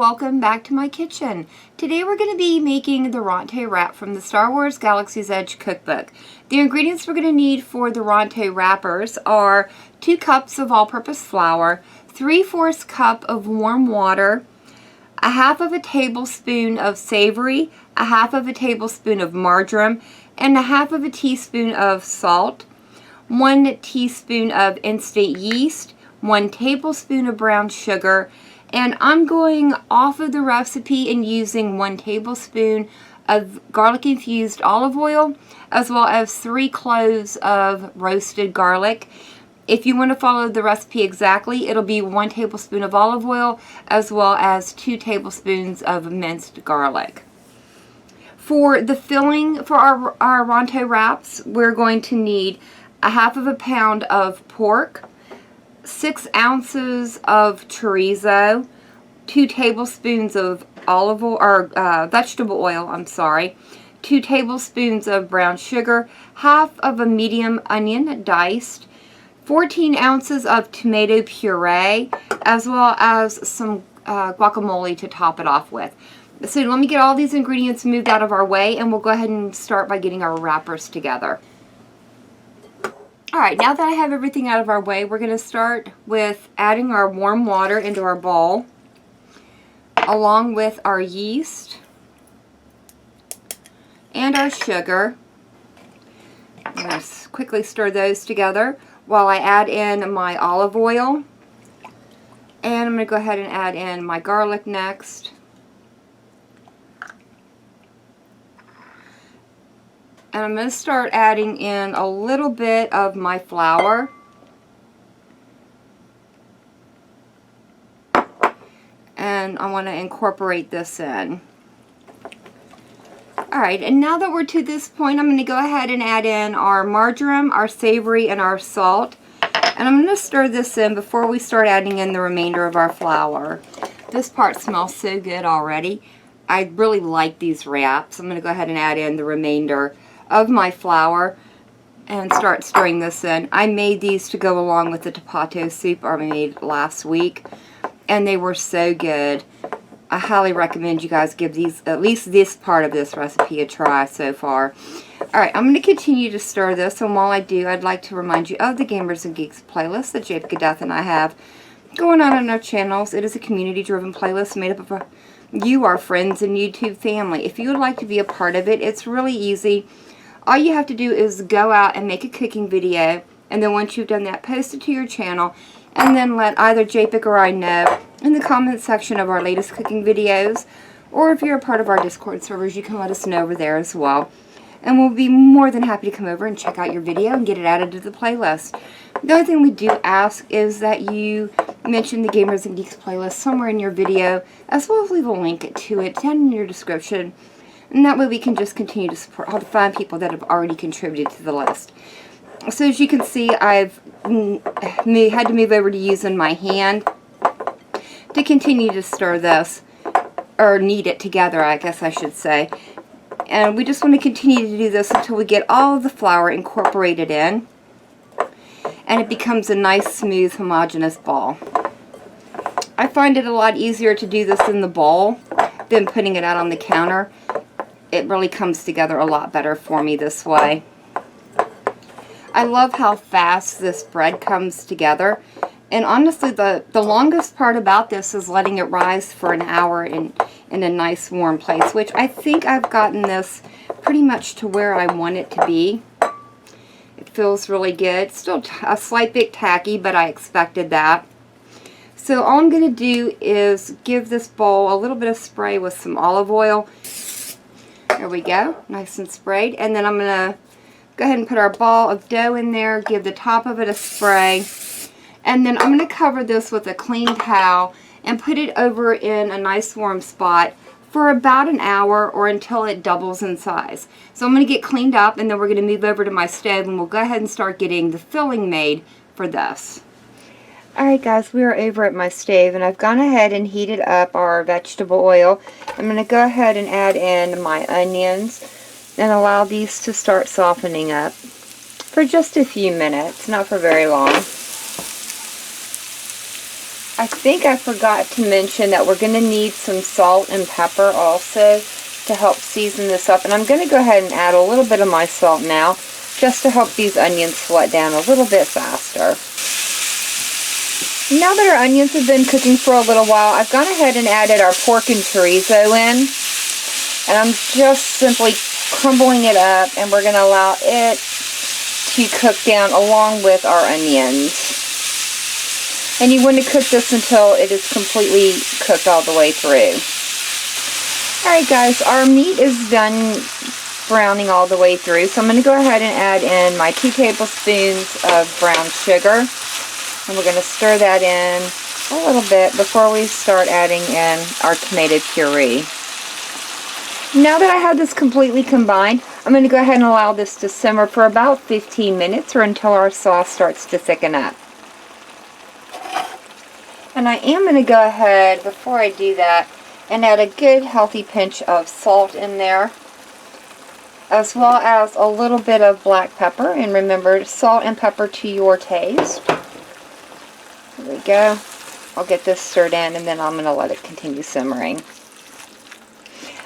welcome back to my kitchen. Today we're going to be making the Ronto Wrap from the Star Wars Galaxy's Edge cookbook. The ingredients we're going to need for the Ronto wrappers are 2 cups of all-purpose flour, 3/4 cup of warm water, 1/2 tablespoon of savory, 1/2 tablespoon of marjoram, and 1/2 teaspoon of salt, 1 teaspoon of instant yeast, 1 tablespoon of brown sugar, and I'm going off of the recipe and using 1 tablespoon of garlic infused olive oil, as well as 3 cloves of roasted garlic. If you want to follow the recipe exactly, it'll be 1 tablespoon of olive oil, as well as 2 tablespoons of minced garlic. For the filling for our Ronto wraps, we're going to need 1/2 pound of pork, 6 ounces of chorizo, 2 tablespoons of olive oil, or vegetable oil, 2 tablespoons of brown sugar, 1/2 medium onion diced, 14 ounces of tomato puree, as well as some guacamole to top it off with. So let me get all these ingredients moved out of our way, and we'll go ahead and start by getting our wrappers together. Alright, now that I have everything out of our way, we're going to start with adding our warm water into our bowl, along with our yeast and our sugar. I'm going to quickly stir those together while I add in my olive oil. And I'm going to go ahead and add in my garlic next. And I'm going to start adding in a little bit of my flour. And I want to incorporate this in. Alright, and now that we're to this point, I'm going to go ahead and add in our marjoram, our savory, and our salt. And I'm going to stir this in before we start adding in the remainder of our flour. This part smells so good already. I really like these wraps. I'm going to go ahead and add in the remainder of my flour and start stirring this in. I made these to go along with the tapato soup I made last week, and they were so good. I highly recommend you guys give these, at least this part of this recipe, a try so far. Alright, I'm going to continue to stir this, and while I do, I'd like to remind you of the Gamers and Geeks playlist that Jade Gadeth and I have going on our channels. It is a community-driven playlist made up of you, our friends, and YouTube family. If you would like to be a part of it, it's really easy. All you have to do is go out and make a cooking video, and then once you've done that, post it to your channel, and then let either JPIC or I know in the comments section of our latest cooking videos, or if you're a part of our Discord servers, you can let us know over there as well. And we'll be more than happy to come over and check out your video and get it added to the playlist. The only thing we do ask is that you mention the Gamers and Geeks playlist somewhere in your video, as well as leave a link to it down in your description. And that way we can just continue to support all the fine people that have already contributed to the list. So as you can see, I've had to move over to using my hand to continue to stir this, or knead it together, I guess I should say. And we just want to continue to do this until we get all of the flour incorporated in, and it becomes a nice, smooth, homogeneous ball. I find it a lot easier to do this in the bowl than putting it out on the counter. It really comes together a lot better for me this way. I love how fast this bread comes together. And honestly, the longest part about this is letting it rise for an hour in a nice warm place, which I think I've gotten this pretty much to where I want it to be. It feels really good. It's still a slight bit tacky, but I expected that. So all I'm going to do is give this bowl a little bit of spray with some olive oil. There we go, nice and sprayed. And then I'm going to go ahead and put our ball of dough in there, give the top of it a spray, and then I'm going to cover this with a clean towel and put it over in a nice warm spot for about an hour or until it doubles in size. So I'm going to get cleaned up, and then we're going to move over to my stove, and we'll go ahead and start getting the filling made for this. Alright guys, we are over at my stove, and I've gone ahead and heated up our vegetable oil. I'm going to go ahead and add in my onions and allow these to start softening up for just a few minutes, not for very long. I think I forgot to mention that we're going to need some salt and pepper also to help season this up. And I'm going to go ahead and add a little bit of my salt now, just to help these onions sweat down a little bit faster. Now that our onions have been cooking for a little while, I've gone ahead and added our pork and chorizo in. And I'm just simply crumbling it up, and we're going to allow it to cook down along with our onions. And you want to cook this until it is completely cooked all the way through. Alright guys, our meat is done browning all the way through, so I'm going to go ahead and add in my 2 tablespoons of brown sugar. And we're going to stir that in a little bit before we start adding in our tomato puree. Now that I have this completely combined, I'm going to go ahead and allow this to simmer for about 15 minutes or until our sauce starts to thicken up. And I am going to go ahead, before I do that, and add a good healthy pinch of salt in there, as well as a little bit of black pepper. And remember, salt and pepper to your taste. There we go. I'll get this stirred in, and then I'm going to let it continue simmering.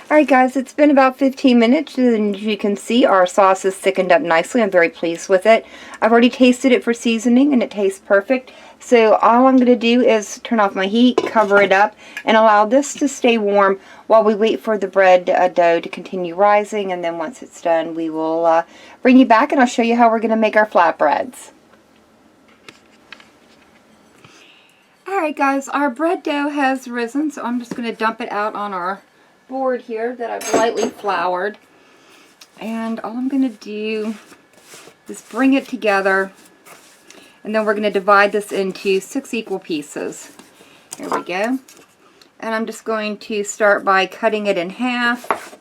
Alright guys, it's been about 15 minutes, and as you can see, our sauce is thickened up nicely. I'm very pleased with it. I've already tasted it for seasoning, and it tastes perfect. So all I'm going to do is turn off my heat, cover it up, and allow this to stay warm while we wait for the bread dough to continue rising. And then once it's done, we will bring you back, and I'll show you how we're going to make our flatbreads. Alright guys, our bread dough has risen, so I'm just going to dump it out on our board here that I've lightly floured. And all I'm going to do is bring it together, and then we're going to divide this into 6 equal pieces. There we go. And I'm just going to start by cutting it in half,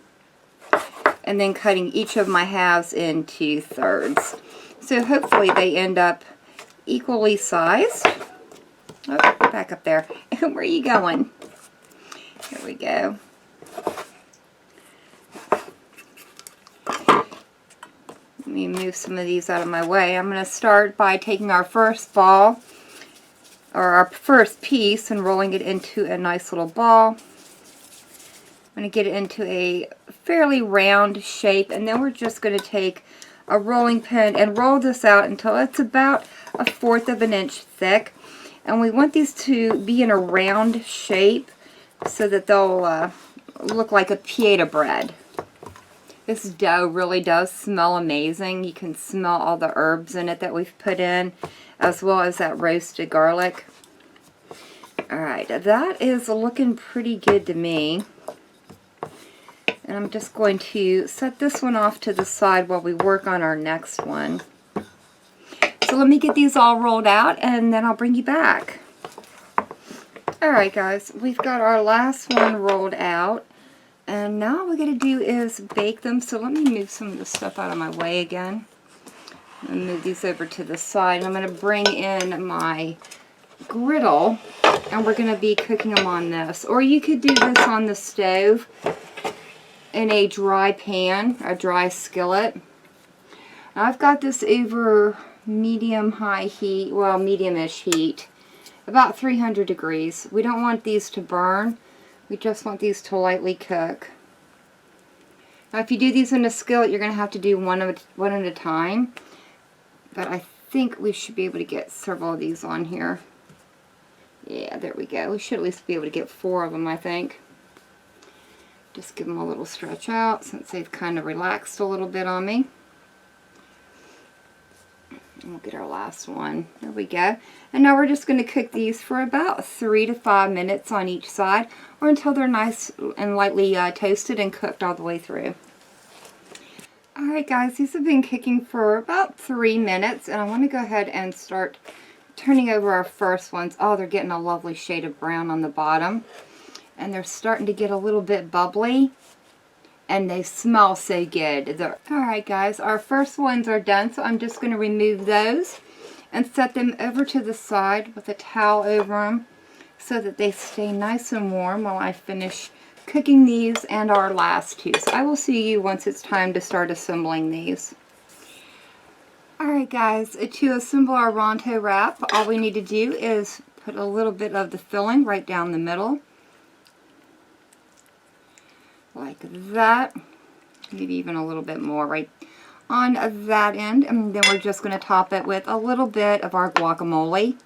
and then cutting each of my halves into thirds. So hopefully they end up equally sized. Oh, back up there. Where are you going? Here we go. Let me move some of these out of my way. I'm going to start by taking our first ball, or our first piece, and rolling it into a nice little ball. I'm going to get it into a fairly round shape, and then we're just going to take a rolling pin and roll this out until it's about 1/4 of an inch thick. And we want these to be in a round shape so that they'll look like a pita bread. This dough really does smell amazing. You can smell all the herbs in it that we've put in, as well as that roasted garlic. Alright, that is looking pretty good to me. And I'm just going to set this one off to the side while we work on our next one. So let me get these all rolled out, and then I'll bring you back. Alright guys, we've got our last one rolled out. And now all we got to do is bake them. So let me move some of the stuff out of my way again. I'm going to move these over to the side. I'm going to bring in my griddle, and we're going to be cooking them on this. Or you could do this on the stove in a dry pan, a dry skillet. Now I've got this over medium-high heat, well, medium-ish heat, about 300 degrees. We don't want these to burn. We just want these to lightly cook. Now if you do these in a skillet, you're going to have to do one at a time. But I think we should be able to get several of these on here. Yeah, there we go. We should at least be able to get 4 of them, I think. Just give them a little stretch out since they've kind of relaxed a little bit on me. And we'll get our last one. There we go. And now we're just going to cook these for about 3 to 5 minutes on each side, or until they're nice and lightly toasted and cooked all the way through. Alright guys, these have been cooking for about 3 minutes, and I want to go ahead and start turning over our first ones. Oh, they're getting a lovely shade of brown on the bottom, and they're starting to get a little bit bubbly. And they smell so good. Alright guys, our first ones are done, so I'm just going to remove those and set them over to the side with a towel over them so that they stay nice and warm while I finish cooking these and our last 2. So I will see you once it's time to start assembling these. Alright guys, to assemble our Ronto wrap, all we need to do is put a little bit of the filling right down the middle. Like that. Maybe even a little bit more right on that end. And then we're just going to top it with a little bit of our guacamole.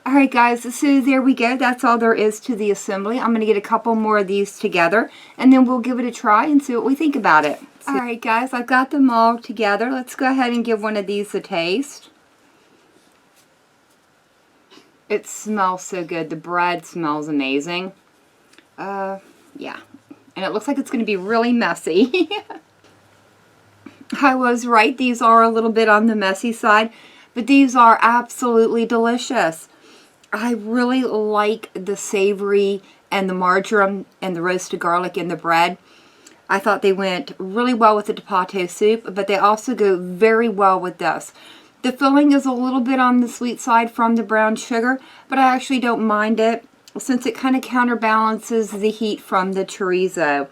Alright guys, so there we go. That's all there is to the assembly. I'm going to get a couple more of these together and then we'll give it a try and see what we think about it. Alright guys, I've got them all together. Let's go ahead and give one of these a taste. It smells so good. The bread smells amazing. Yeah. And it looks like it's going to be really messy. I was right. These are a little bit on the messy side, but these are absolutely delicious. I really like the savory and the marjoram and the roasted garlic in the bread. I thought they went really well with the potato soup, but they also go very well with this. The filling is a little bit on the sweet side from the brown sugar, but I actually don't mind it since it kind of counterbalances the heat from the chorizo.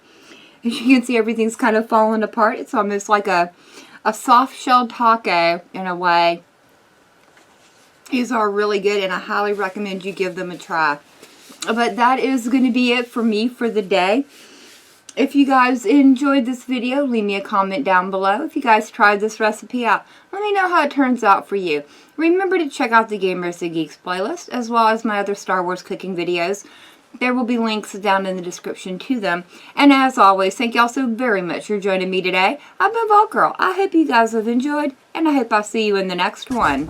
As you can see, everything's kind of falling apart. It's almost like a soft-shelled taco in a way. These are really good and I highly recommend you give them a try. But that is going to be it for me for the day. If you guys enjoyed this video, leave me a comment down below. If you guys tried this recipe out, let me know how it turns out for you. Remember to check out the Gamers and Geeks playlist as well as my other Star Wars cooking videos. There will be links down in the description to them. And as always, thank you all so very much for joining me today. I've been Vault Girl. I hope you guys have enjoyed and I hope I'll see you in the next one.